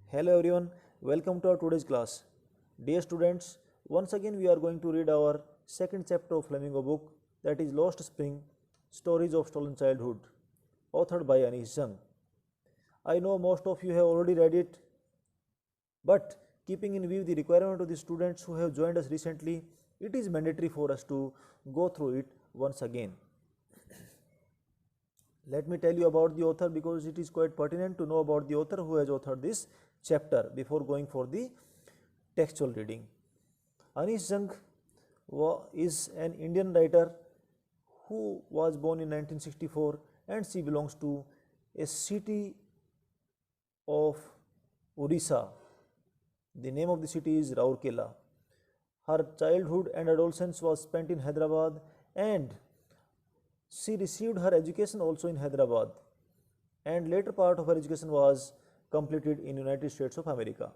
Hello everyone, welcome to our today's class. Dear students, once again we are going to read our second chapter of Flamingo book, that is Lost Spring Stories of Stolen Childhood, authored by Anish Jung. I know most of you have already read it, but keeping in view the requirement of the students who have joined us recently, it is mandatory for us to go through it once again. Let me tell you about the author because it is quite pertinent to know about the author who has authored this chapter before going for the textual reading. Anish Jung is an Indian writer who was born in 1964 and she belongs to a city of Odisha. The name of the city is Rourkela. Her childhood and adolescence was spent in Hyderabad and she received her education also in Hyderabad and later part of her education was completed in United States of America.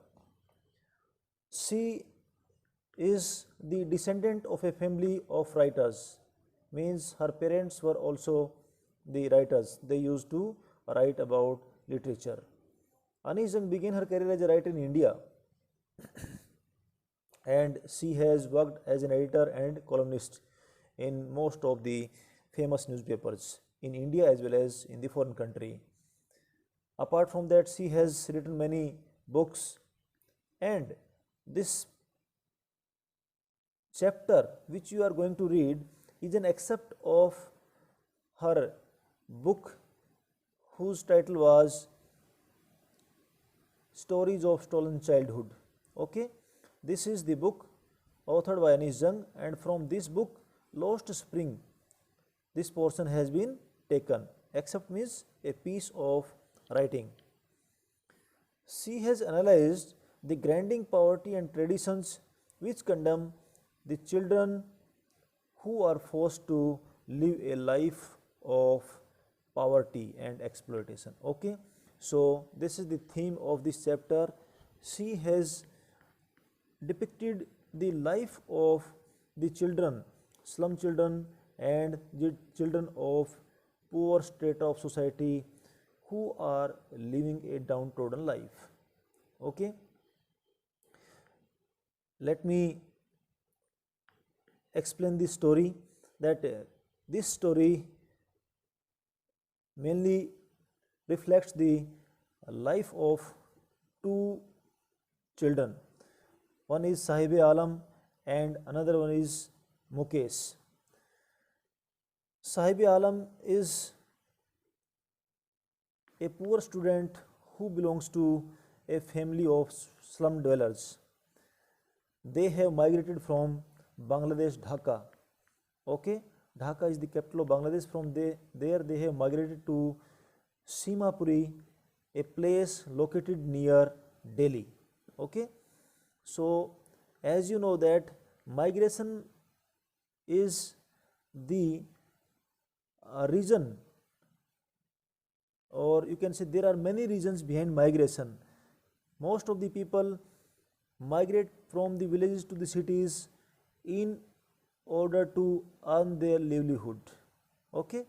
She is the descendant of a family of writers, means her parents were also the writers. They used to write about literature. Anish Jung began her career as a writer in India and she has worked as an editor and columnist in most of the famous newspapers in India as well as in the foreign country. Apart from that, she has written many books, and this chapter which you are going to read is an excerpt of her book whose title was Stories of Stolen Childhood. Okay, this is the book authored by Anish Jung, and from this book Lost Spring this portion has been taken. Except means a piece of writing. She has analyzed the grinding poverty and traditions which condemn the children who are forced to live a life of poverty and exploitation. Okay, so this is the theme of this chapter. She has depicted the life of the children, slum children and the children of poor strata of society who are living a downtrodden life. Okay, let me explain this story, that this story mainly reflects the life of two children. One is Sahib Alam and another one is Mukesh. Sahib Alam is a poor student who belongs to a family of slum dwellers. They have migrated from Bangladesh, Dhaka. Okay, Dhaka is the capital of Bangladesh. From there they have migrated to Simapuri, a place located near Delhi. Okay, so as you know that migration is the reason, or you can say there are many reasons behind migration. Most of the people migrate from the villages to the cities in order to earn their livelihood. Okay,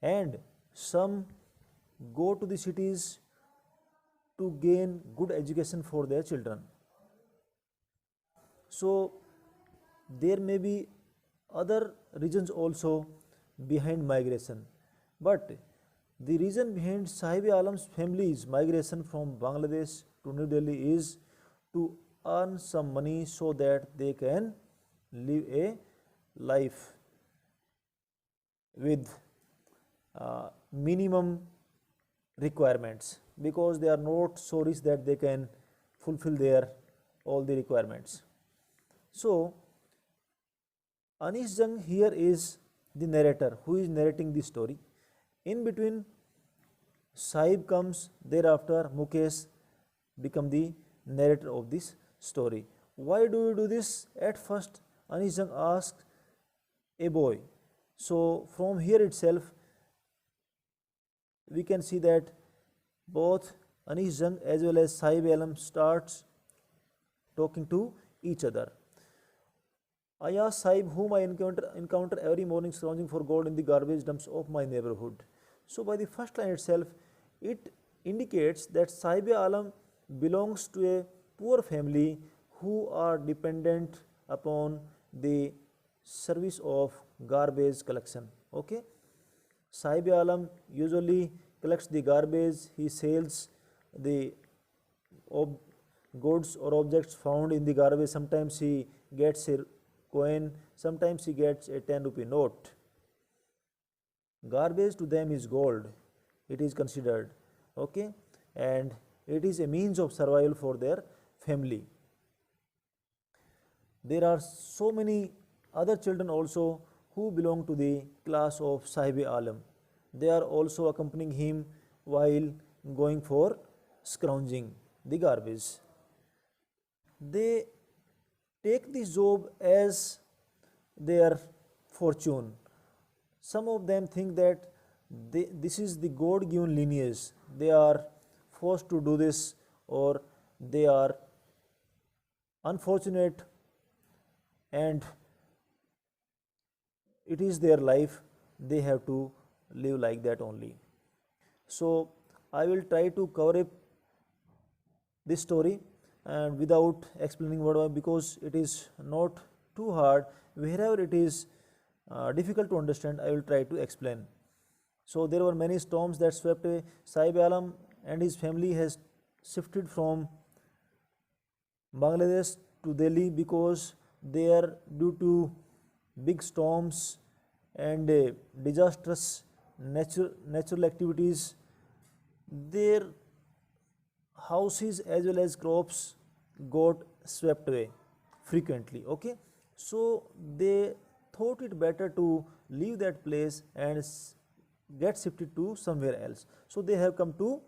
and some go to the cities to gain good education for their children. So there may be other reasons also behind migration, but the reason behind Sahib Alam's family's migration from Bangladesh to New Delhi is to earn some money so that they can live a life with minimum requirements, because they are not so rich that they can fulfill their all the requirements. So Anish Jung here is the narrator who is narrating the story. In between Sahib comes, thereafter Mukesh become the narrator of this story. Why do you do this? At first Anish Jung asked a boy. So from here itself we can see that both Anish Jung as well as Sahib Alam starts talking to each other. I asked Sahib, whom I encounter every morning scrounging for gold in the garbage dumps of my neighborhood. So by the first line itself, it indicates that Sahib Alam belongs to a poor family who are dependent upon the service of garbage collection. Okay, Sahib Alam usually collects the garbage. He sells the goods or objects found in the garbage. Sometimes he gets a coin, sometimes he gets a 10 rupee note. Garbage to them is gold, it is considered. Okay, and it is a means of survival for their family. There are so many other children also who belong to the class of Sahib Alam. They are also accompanying him while going for scrounging the garbage. They take this job as their fortune. Some of them think that this is the God given lineage. They are forced to do this, or they are unfortunate and it is their life, they have to live like that only. So I will try to cover up this story and without explaining word by word, because it is not too hard. Wherever it is difficult to understand, I will try to explain. So there were many storms that swept away. Sahib Alam and his family has shifted from Bangladesh to Delhi because there, due to big storms and disastrous natural activities, their houses as well as crops got swept away frequently. Okay, so they thought it better to leave that place and get shifted to somewhere else. So they have come to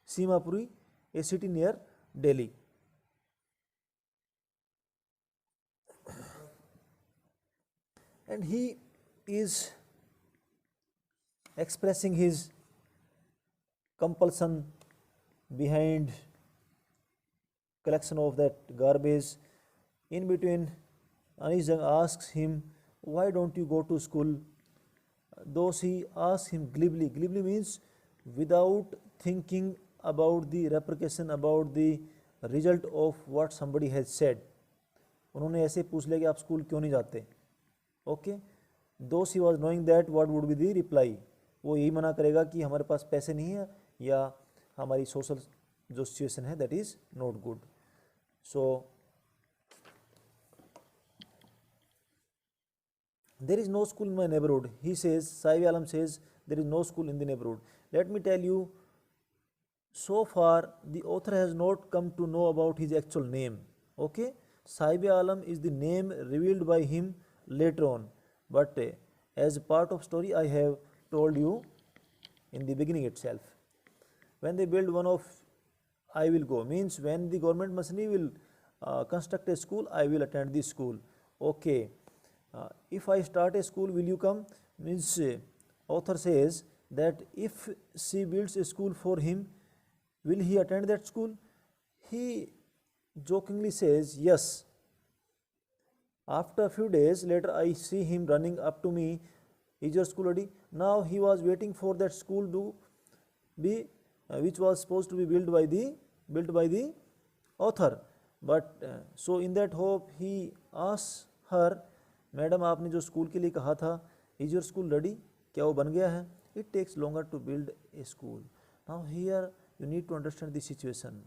Simapuri, a city near Delhi. And he is expressing his compulsion behind collection of that garbage. In between, Anish Jung asks him, why don't you go to school? Though he asks him glibly. Glibly means without thinking about the repercussion, about the result of what somebody has said. उन्होंने ऐसे पूछ लिया कि आप school क्यों नहीं जाते. Okay, though she was knowing that what would be the reply. वो यही मना करेगा कि हमारे पास पैसे नहीं है या हमारी सोशल जो सिचुएशन है that is not good. So there is no school in my neighborhood, he says. Sahib Alam says there is no school in the neighborhood. Let me tell you, so far the author has not come to know about his actual name. Okay, Sahib Alam is the name revealed by him later on, but as part of story I have told you in the beginning itself. When they build one of I will go means when the government machinery will construct a school, I will attend this school. Okay, if I start a school, will you come? Means author says that if she builds a school for him, will he attend that school? He jokingly says yes. After a few days later, I see him running up to me. Is your school ready? Now he was waiting for that school to be which was supposed to be built by the author. But so in that hope he asks her, madam आपने जो school के लिए कहा था, is your school ready? क्या वो बन गया है? It takes longer to build a school. Now here you need to understand the situation,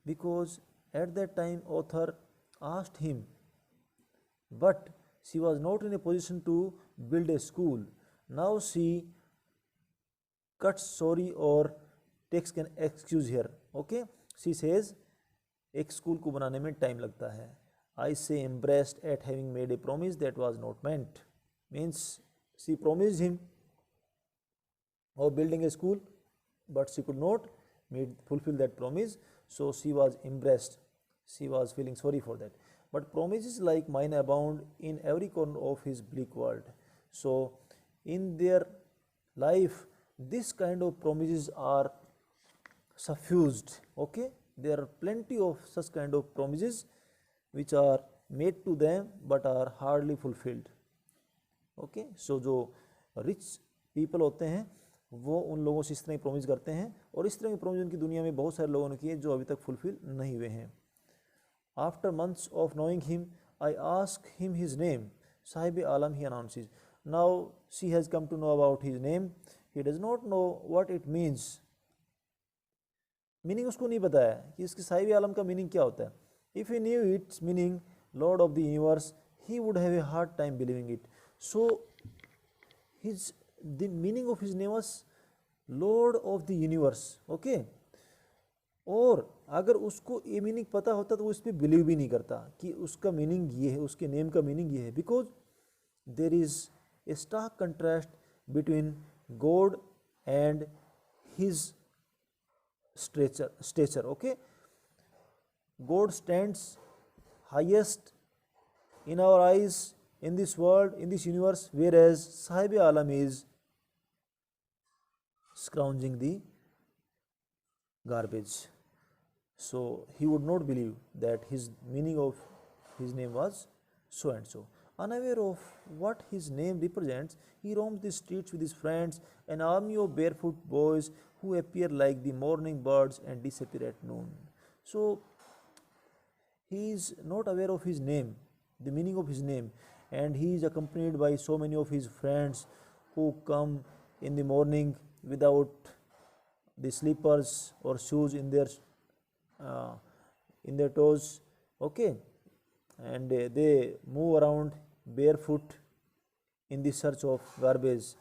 because at that time author asked him, but she was not in a position to build a school. Now she cuts sorry और takes can excuse here. Okay, she says एक school को बनाने में time लगता है. I say embarrassed at having made a promise that was not meant. Means she promised him of building a school, but she could not fulfill that promise. So she was embarrassed. She was feeling sorry for that. But promises like mine abound in every corner of his bleak world. So in their life, this kind of promises are suffused. Okay, there are plenty of such kind of promises which are made to them but are hardly fulfilled. Okay, so जो rich people होते हैं वो उन लोगों से इस तरह की प्रॉमिस करते हैं, और इस तरह की प्रॉमिस उनकी दुनिया में बहुत सारे लोगों ने की है जो अभी तक फुलफिल नहीं हुए हैं. After months of knowing him I ask him his name. Sahib Alam he announces. Now she has come to know about his name. He does not know what it means. Meaning उसको नहीं पता है कि इसके साहिब आलम का मीनिंग क्या होता है. If he new it's meaning, Lord of the universe, he would have a hard time believing it. So the meaning of his name was Lord of the universe. Okay. और अगर उसको ये मीनिंग पता होता तो वो इस पर बिलीव भी नहीं करता कि उसका मीनिंग ये है, उसके नेम का मीनिंग ये है. Because there is a stark contrast between God and his stature. Okay. God stands highest in our eyes, in this world, in this universe, whereas Sahib Alam is scrounging the garbage. So he would not believe that his meaning of his name was so and so. Unaware of what his name represents, he roams the streets with his friends, an army of barefoot boys who appear like the morning birds and disappear at noon. So he is not aware of his name, the meaning of his name, and he is accompanied by so many of his friends who come in the morning without the slippers or shoes in their toes. Okay. And they move around barefoot in the search of garbage.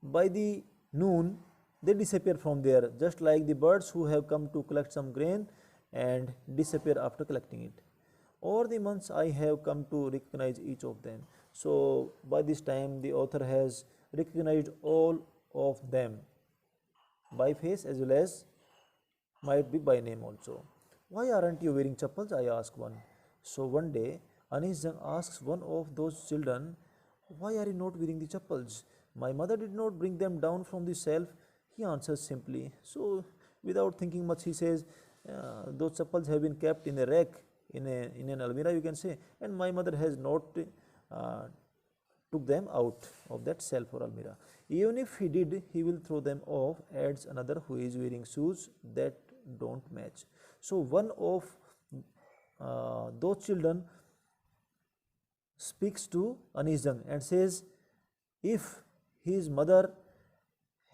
By the noon they disappear from there, just like the birds who have come to collect some grain and disappear after collecting it. Over the months I have come to recognize each of them. So by this time the author has recognized all of them by face as well as might be by name also. Why aren't you wearing chappals? I ask one. So one day Anis Jung asks one of those children, why are you not wearing the chappals? My mother did not bring them down from the shelf, he answers simply. So without thinking much he says, those chappals have been kept in a rack, in an almirah you can say, and my mother has not took them out of that shelf or almirah. Even if he did, he will throw them off, adds another who is wearing shoes that don't match. So one of those children speaks to Anis Jung and says if his mother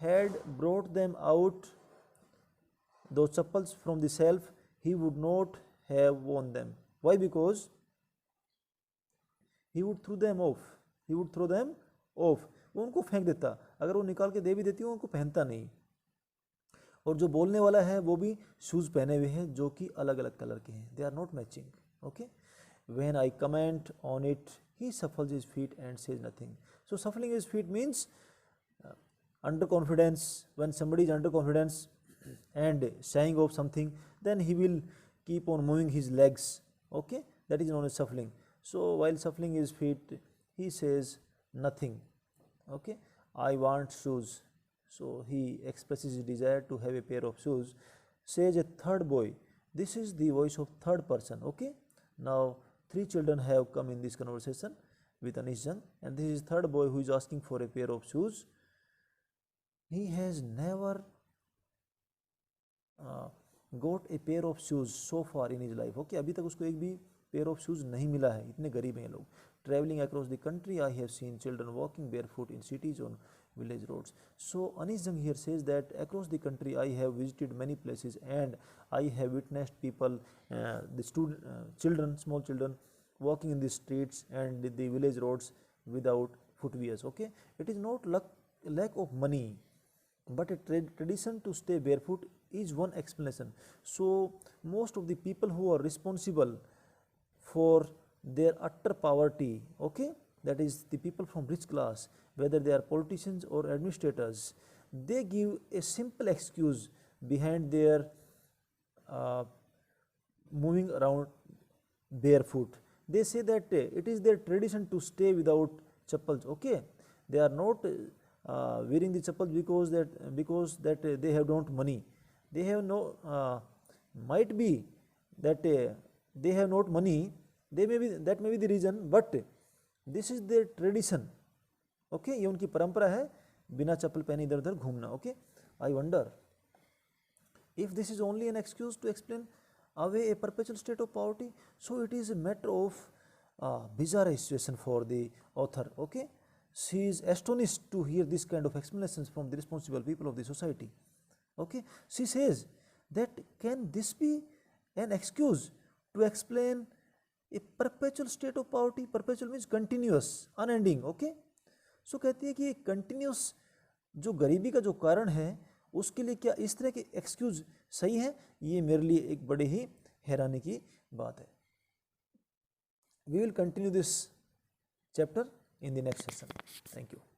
had brought them out, those chappals from the shelf, he would not have worn them. Why? Because he would throw them off. He would throw them off. वो उनको फेंक देता. अगर वो निकाल के दे भी देती वो उनको पहनता नहीं. और जो बोलने वाला है वो भी शूज़ पहने हुए हैं जो कि अलग अलग कलर के हैं. They are not matching. Okay. When I comment on it, he shuffles his feet and says nothing. So shuffling his feet means underconfidence. When somebody is underconfidence and shying off something, then he will keep on moving his legs. Okay, that is known as shuffling. So while shuffling his feet, he says nothing. Okay, I want shoes. So he expresses his desire to have a pair of shoes. Says a third boy. This is the voice of third person. Okay, now 3 children have come in this conversation with Anis Jung, and this is third boy who is asking for a pair of shoes. He has never got a pair of shoes so far in his life. Okay, अभी तक उसको एक भी pair of shoes नहीं मिला है. इतने गरीब हैं लोग. Traveling across the country, I have seen children walking barefoot in cities on village roads. So Anis Jung here says that across the country I have visited many places and I have witnessed people, children, small children walking in the streets and the village roads without footwears. Okay, it is not lack of money, but a tradition to stay barefoot is one explanation. So most of the people who are responsible for their utter poverty, okay, that is the people from rich class, whether they are politicians or administrators, they give a simple excuse behind their moving around barefoot. They say that it is their tradition to stay without chappals. Okay, they are not wearing the chappals because that they have not money. They have no might be that they have not money. They may be, that may be the reason, but this is their tradition. Okay, ये उनकी परंपरा है बिना चप्पल पहने इधर उधर घूमना. Okay, I wonder if this is only an excuse to explain away a perpetual state of poverty, so it is a matter of bizarre situation for the author. Okay, she is astonished to hear this kind of explanations from the responsible people of the society. Okay, she says that can this be an excuse to explain a perpetual state of poverty? Perpetual means continuous, unending. Okay, so कहती है कि continuous जो गरीबी का जो कारण है उसके लिए क्या इस तरह के एक्सक्यूज सही है? ये मेरे लिए एक बड़े ही हैरानी की बात है. We will continue this chapter in the next session. Thank you.